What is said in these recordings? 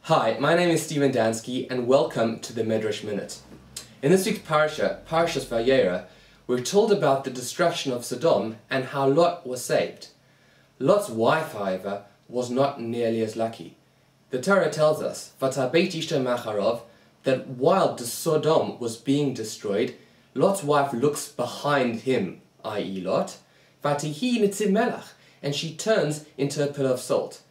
Hi, my name is Stephen Dansky and welcome to the Midrash Minute. In this week's Parashat Vayeira, we're told about the destruction of Sodom and how Lot was saved. Lot's wife, however, was not nearly as lucky. The Torah tells us, "Vatabeit ishta macharov," that while Sodom was being destroyed, Lot's wife looks behind him, i.e. Lot, "Vatihi nitziv melach," and she turns into a pillar of salt.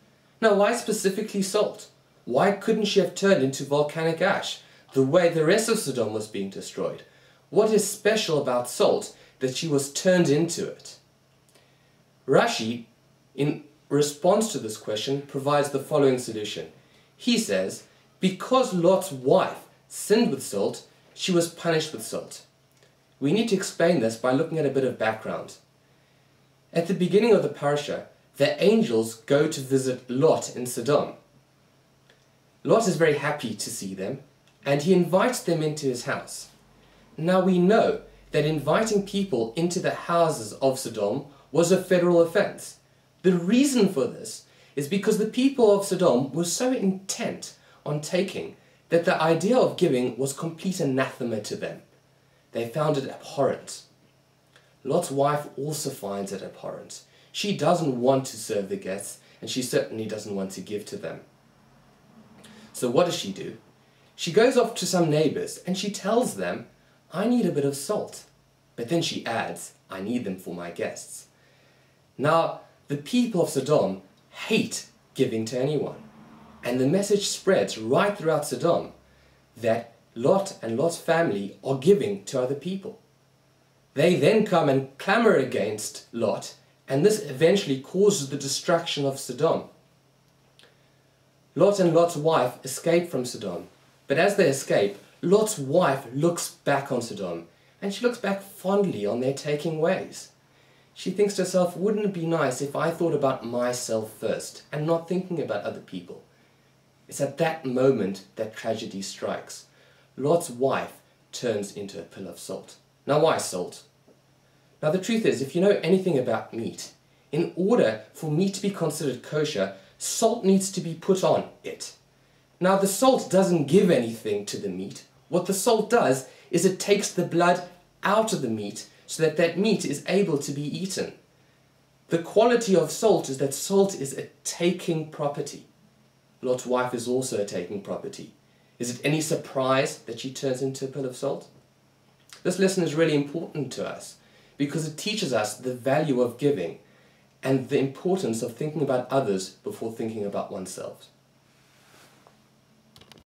Now, why specifically salt? Why couldn't she have turned into volcanic ash, the way the rest of Sodom was being destroyed? What is special about salt that she was turned into it? Rashi, in response to this question, provides the following solution. He says, because Lot's wife sinned with salt, she was punished with salt. We need to explain this by looking at a bit of background. At the beginning of the parasha, the angels go to visit Lot in Sodom. Lot is very happy to see them, and he invites them into his house. Now we know that inviting people into the houses of Sodom was a federal offense. The reason for this is because the people of Sodom were so intent on taking that the idea of giving was complete anathema to them. They found it abhorrent. Lot's wife also finds it abhorrent. She doesn't want to serve the guests, and she certainly doesn't want to give to them. So what does she do? She goes off to some neighbors and she tells them, "I need a bit of salt." But then she adds, "I need them for my guests." Now, the people of Sodom hate giving to anyone. And the message spreads right throughout Sodom that Lot and Lot's family are giving to other people. They then come and clamor against Lot, and this eventually causes the destruction of Sodom. Lot and Lot's wife escape from Sodom, but as they escape, Lot's wife looks back on Sodom, and she looks back fondly on their taking ways. She thinks to herself, wouldn't it be nice if I thought about myself first, and not thinking about other people? It's at that moment that tragedy strikes. Lot's wife turns into a pillar of salt. Now why salt? Now the truth is, if you know anything about meat, in order for meat to be considered kosher, salt needs to be put on it. Now the salt doesn't give anything to the meat. What the salt does is it takes the blood out of the meat so that that meat is able to be eaten. The quality of salt is that salt is a taking property. Lot's wife is also a taking property. Is it any surprise that she turns into a pillar of salt? This lesson is really important to us because it teaches us the value of giving and the importance of thinking about others before thinking about oneself.